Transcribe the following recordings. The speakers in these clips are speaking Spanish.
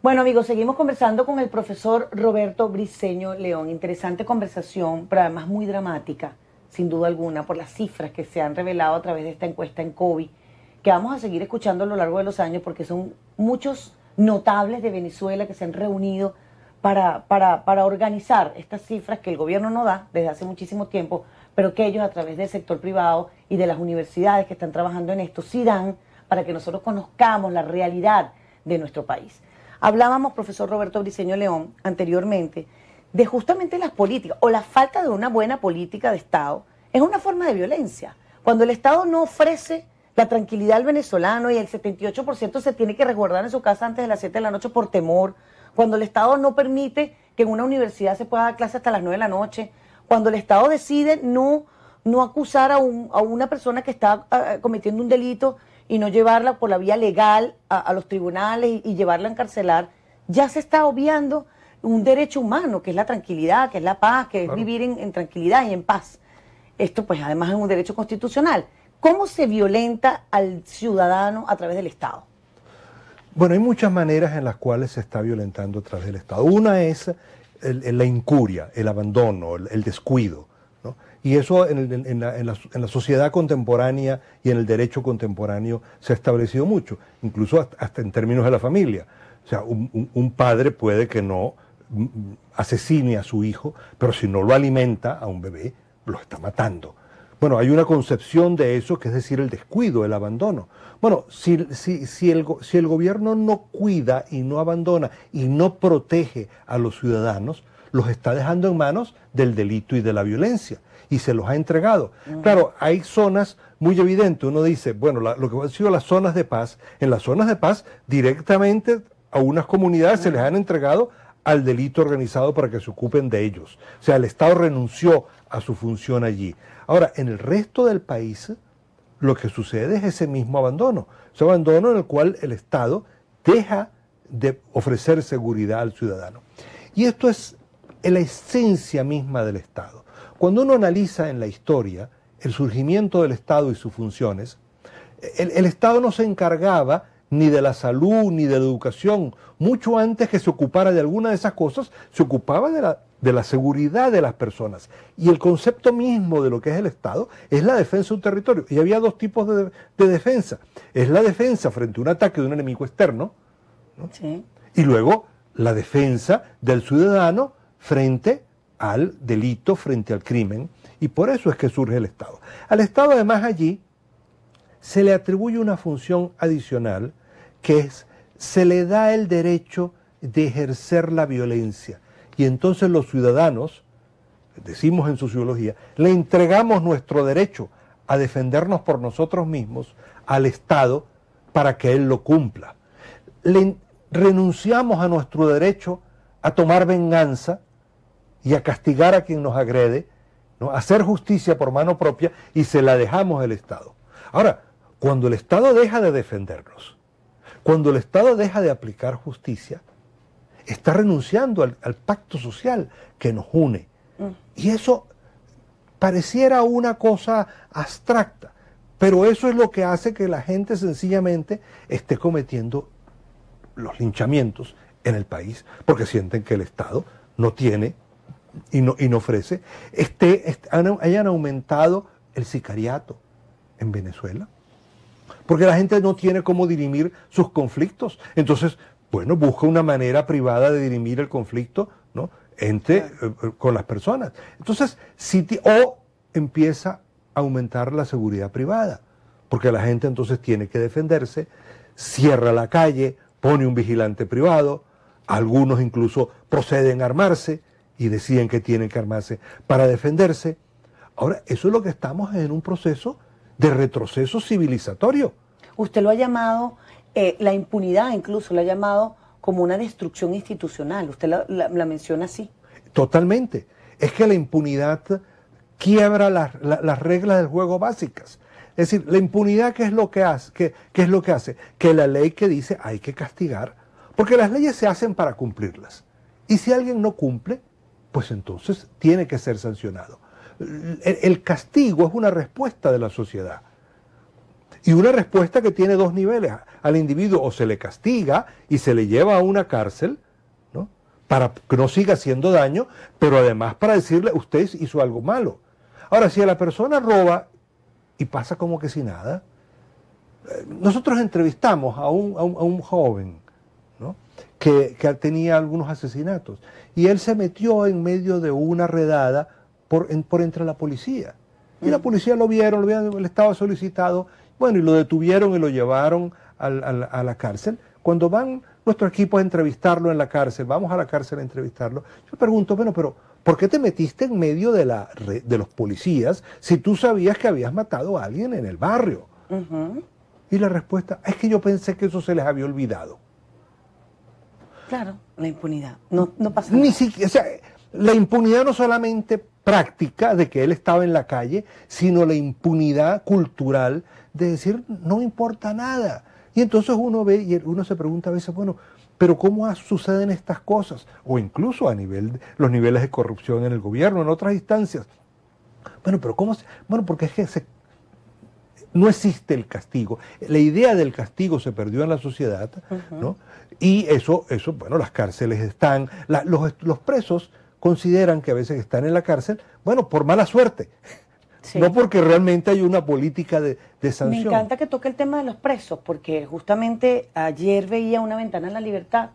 Bueno, amigos, seguimos conversando con el profesor Roberto Briceño León. Interesante conversación, pero además muy dramática, sin duda alguna, por las cifras que se han revelado a través de esta encuesta en COVID, que vamos a seguir escuchando a lo largo de los años, porque son muchos notables de Venezuela que se han reunido para organizar estas cifras que el gobierno no da desde hace muchísimo tiempo, pero que ellos a través del sector privado y de las universidades que están trabajando en esto sí dan para que nosotros conozcamos la realidad de nuestro país. Hablábamos, profesor Roberto Briceño León, anteriormente, de justamente las políticas o la falta de una buena política de Estado es una forma de violencia. Cuando el Estado no ofrece la tranquilidad al venezolano y el 78% se tiene que resguardar en su casa antes de las 7 de la noche por temor, cuando el Estado no permite que en una universidad se pueda dar clase hasta las 9 de la noche, cuando el Estado decide no acusar a una persona que está cometiendo un delito y no llevarla por la vía legal a los tribunales y llevarla a encarcelar, ya se está obviando un derecho humano, que es la tranquilidad, que es la paz, que es vivir en tranquilidad y en paz. Esto pues además es un derecho constitucional. ¿Cómo se violenta al ciudadano a través del Estado? Bueno, hay muchas maneras en las cuales se está violentando a través del Estado. Una es la incuria, el abandono, el descuido, ¿no? Y eso en la sociedad contemporánea y en el derecho contemporáneo se ha establecido mucho, incluso hasta en términos de la familia. O sea, un padre puede que no asesine a su hijo, pero si no lo alimenta a un bebé, lo está matando. Bueno, hay una concepción de eso que es decir, el descuido, el abandono. Bueno, si el gobierno no cuida y no abandona y no protege a los ciudadanos, los está dejando en manos del delito y de la violencia, y se los ha entregado. Claro, hay zonas muy evidentes, uno dice, bueno, lo que han sido las zonas de paz, en las zonas de paz directamente a unas comunidades se les han entregado al delito organizado para que se ocupen de ellos. O sea, el Estado renunció a su función allí. Ahora, en el resto del país, lo que sucede es ese mismo abandono. Ese abandono en el cual el Estado deja de ofrecer seguridad al ciudadano. Y esto es la esencia misma del Estado. Cuando uno analiza en la historia el surgimiento del Estado y sus funciones, el Estado no se encargaba ni de la salud, ni de la educación. Mucho antes que se ocupara de alguna de esas cosas, se ocupaba de la seguridad de las personas. Y el concepto mismo de lo que es el Estado es la defensa de un territorio. Y había dos tipos de defensa. Es la defensa frente a un ataque de un enemigo externo, ¿no? Sí. Y luego la defensa del ciudadano frente al delito, frente al crimen. Y por eso es que surge el Estado. Al Estado, además, allí se le atribuye una función adicional, que es, se le da el derecho de ejercer la violencia. Y entonces los ciudadanos, decimos en sociología, le entregamos nuestro derecho a defendernos por nosotros mismos al Estado para que él lo cumpla. Renunciamos a nuestro derecho a tomar venganza y a castigar a quien nos agrede, ¿no? A hacer justicia por mano propia, y se la dejamos al Estado. Ahora, cuando el Estado deja de defendernos, cuando el Estado deja de aplicar justicia, está renunciando al pacto social que nos une. Y eso pareciera una cosa abstracta, pero eso es lo que hace que la gente sencillamente esté cometiendo los linchamientos en el país, porque sienten que el Estado no tiene y no ofrece. Hayan aumentado el sicariato en Venezuela, porque la gente no tiene cómo dirimir sus conflictos. Entonces, bueno, busca una manera privada de dirimir el conflicto, ¿no? Con las personas. Entonces, o empieza a aumentar la seguridad privada, porque la gente entonces tiene que defenderse, cierra la calle, pone un vigilante privado, algunos incluso proceden a armarse y deciden que tienen que armarse para defenderse. Ahora, eso es lo que estamos en un proceso de retroceso civilizatorio. Usted lo ha llamado, la impunidad incluso, lo ha llamado como una destrucción institucional. Usted la menciona así. Totalmente. Es que la impunidad quiebra las reglas del juego básicas. Es decir, la impunidad, ¿qué es lo que hace? ¿Qué es lo que hace? Que la ley que dice hay que castigar, porque las leyes se hacen para cumplirlas. Y si alguien no cumple, pues entonces tiene que ser sancionado. El castigo es una respuesta de la sociedad. Y una respuesta que tiene dos niveles. Al individuo o se le castiga y se le lleva a una cárcel, ¿no?, para que no siga haciendo daño, pero además para decirle, usted hizo algo malo. Ahora, si a la persona roba y pasa como que sin nada, nosotros entrevistamos a un joven, ¿no?, que tenía algunos asesinatos, y él se metió en medio de una redada por entre la policía. Y la policía lo vieron, él estaba solicitado, bueno, y lo detuvieron y lo llevaron a la cárcel. Cuando van nuestro equipo a entrevistarlo en la cárcel, vamos a la cárcel a entrevistarlo, yo pregunto, bueno, pero ¿por qué te metiste en medio de los policías si tú sabías que habías matado a alguien en el barrio? Y la respuesta es que yo pensé que eso se les había olvidado. Claro, la impunidad. No pasa nada. Ni siquiera, o sea, la impunidad no solamente práctica de que él estaba en la calle, sino la impunidad cultural de decir no importa nada. Y entonces uno ve y uno se pregunta a veces, bueno, pero ¿cómo suceden estas cosas? O incluso a los niveles de corrupción en el gobierno, en otras instancias. Bueno, pero ¿cómo? Bueno, porque es que no existe el castigo. La idea del castigo se perdió en la sociedad, ¿no? Y eso, bueno, las cárceles están, los presos consideran que a veces están en la cárcel, bueno, por mala suerte. Sí. No porque realmente hay una política de sanción. Me encanta que toque el tema de los presos, porque justamente ayer veía una ventana en la libertad,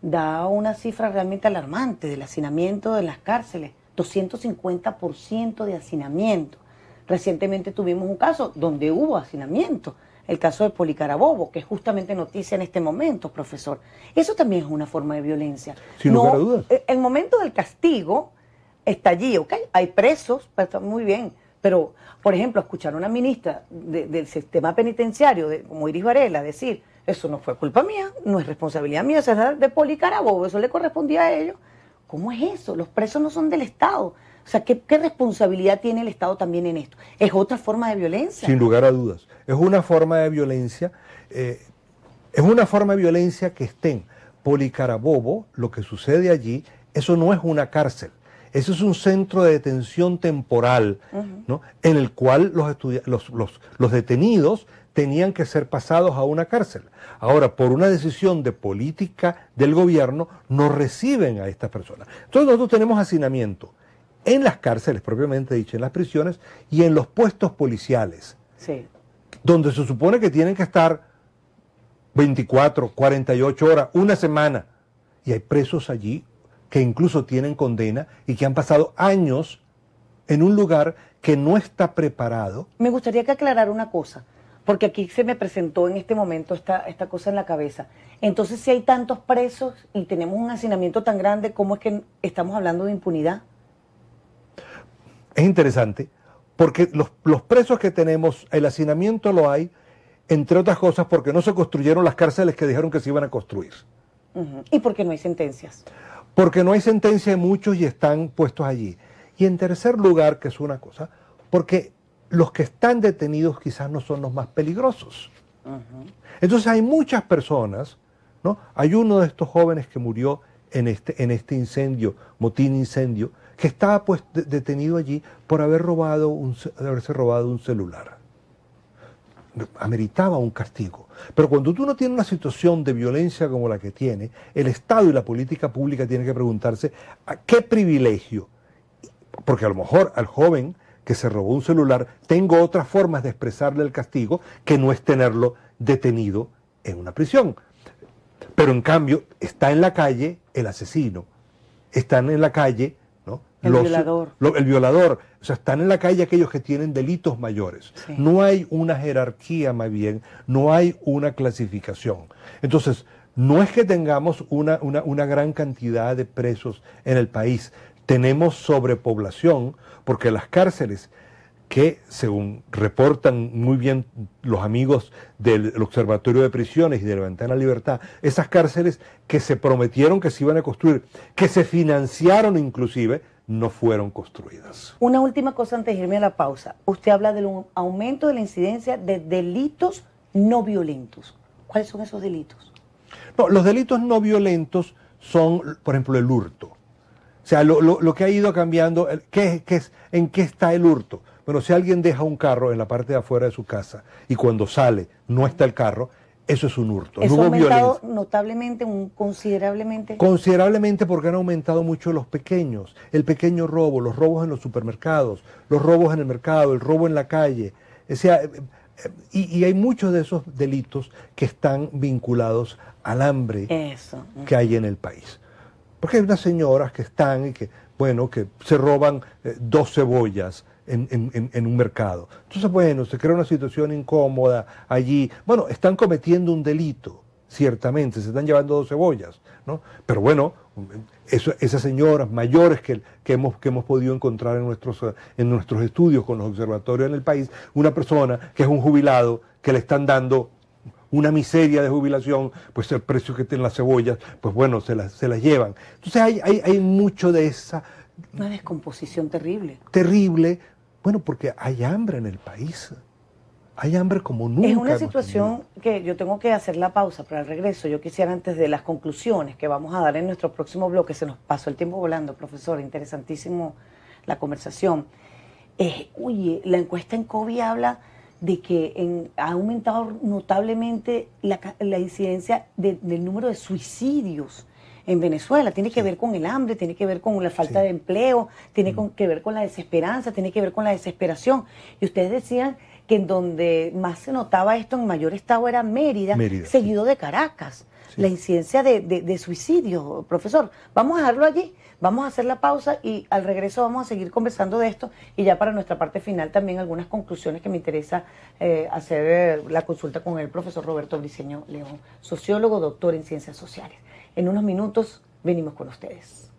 da una cifra realmente alarmante del hacinamiento de las cárceles, 250% de hacinamiento. Recientemente tuvimos un caso donde hubo hacinamiento, el caso de Poli Carabobo, que es justamente noticia en este momento, profesor. Eso también es una forma de violencia. Sin lugar a dudas. El momento del castigo está allí, ¿ok? Hay presos, está muy bien. Pero, por ejemplo, escuchar a una ministra del sistema penitenciario, como Iris Varela, decir, eso no fue culpa mía, no es responsabilidad mía, eso es de Poli Carabobo, eso le correspondía a ellos. ¿Cómo es eso? Los presos no son del Estado. O sea, ¿qué responsabilidad tiene el Estado también en esto? ¿Es otra forma de violencia? Sin lugar a dudas. Es una forma de violencia, que estén Poli Carabobo, lo que sucede allí, eso no es una cárcel. Eso es un centro de detención temporal, ¿no?, en el cual los detenidos tenían que ser pasados a una cárcel. Ahora, por una decisión de política del gobierno, no reciben a estas personas. Entonces nosotros tenemos hacinamiento en las cárceles, propiamente dicho, en las prisiones, y en los puestos policiales, sí, donde se supone que tienen que estar 24, 48 horas, una semana, y hay presos allí que incluso tienen condena y que han pasado años en un lugar que no está preparado. Me gustaría que aclarara una cosa, porque aquí se me presentó en este momento esta cosa en la cabeza. Entonces, si hay tantos presos y tenemos un hacinamiento tan grande, ¿cómo es que estamos hablando de impunidad? Es interesante, porque los presos que tenemos, el hacinamiento lo hay, entre otras cosas, porque no se construyeron las cárceles que dijeron que se iban a construir. ¿Y por qué no hay sentencias? Porque no hay sentencia de muchos y están puestos allí. Y en tercer lugar, que es una cosa, porque los que están detenidos quizás no son los más peligrosos. Entonces hay muchas personas, ¿no? Hay uno de estos jóvenes que murió en este incendio, motín incendio, que estaba pues detenido allí por haberse robado un celular. Ameritaba un castigo. Pero cuando tú no tienes una situación de violencia como la que tiene, el Estado y la política pública tienen que preguntarse ¿a qué privilegio? Porque a lo mejor al joven que se robó un celular, tengo otras formas de expresarle el castigo que no es tenerlo detenido en una prisión. Pero en cambio está en la calle el asesino, están en la calle, ¿no?, el violador. El violador. O sea, están en la calle aquellos que tienen delitos mayores. Sí. No hay una jerarquía, más bien, no hay una clasificación. Entonces, no es que tengamos una gran cantidad de presos en el país. Tenemos sobrepoblación, porque las cárceles que, según reportan muy bien los amigos del Observatorio de Prisiones y de la Ventana Libertad, esas cárceles que se prometieron que se iban a construir, que se financiaron inclusive, no fueron construidas. Una última cosa antes de irme a la pausa. Usted habla del aumento de la incidencia de delitos no violentos. ¿Cuáles son esos delitos? No, los delitos no violentos son, por ejemplo, el hurto. O sea, lo que ha ido cambiando, ¿en qué está el hurto? Bueno, si alguien deja un carro en la parte de afuera de su casa y cuando sale no está el carro, eso es un hurto. ¿Eso no ha hubo aumentado violencia. notablemente, considerablemente? Considerablemente porque han aumentado mucho los pequeños, el pequeño robo, los robos en los supermercados, los robos en el mercado, el robo en la calle. O sea, y hay muchos de esos delitos que están vinculados al hambre que hay en el país. Porque hay unas señoras que están y que, bueno, que se roban 2 cebollas en un mercado. Entonces, bueno, se crea una situación incómoda allí. Bueno, están cometiendo un delito, ciertamente, se están llevando 2 cebollas, ¿no? Pero bueno, esas señoras mayores que hemos podido encontrar en nuestros estudios con los observatorios en el país, una persona que es un jubilado, que le están dando una miseria de jubilación, pues el precio que tienen las cebollas, pues bueno, se las llevan. Entonces hay mucho de esa... Una descomposición terrible. Terrible, bueno, porque hay hambre en el país. Hay hambre como nunca. Es una situación que yo tengo que hacer la pausa para el regreso. Yo quisiera, antes de las conclusiones que vamos a dar en nuestro próximo bloque, se nos pasó el tiempo volando, profesor, interesantísimo la conversación. Oye, la encuesta en COVID habla de que ha aumentado notablemente la incidencia del número de suicidios en Venezuela. Tiene que ver con el hambre, tiene que ver con la falta de empleo, tiene que ver con la desesperanza, tiene que ver con la desesperación. Y ustedes decían que en donde más se notaba esto en mayor estado era Mérida, seguido de Caracas. La incidencia de suicidio, profesor. Vamos a dejarlo allí, vamos a hacer la pausa y al regreso vamos a seguir conversando de esto y ya para nuestra parte final también algunas conclusiones que me interesa hacer la consulta con el profesor Roberto Briceño León, sociólogo, doctor en ciencias sociales. En unos minutos venimos con ustedes.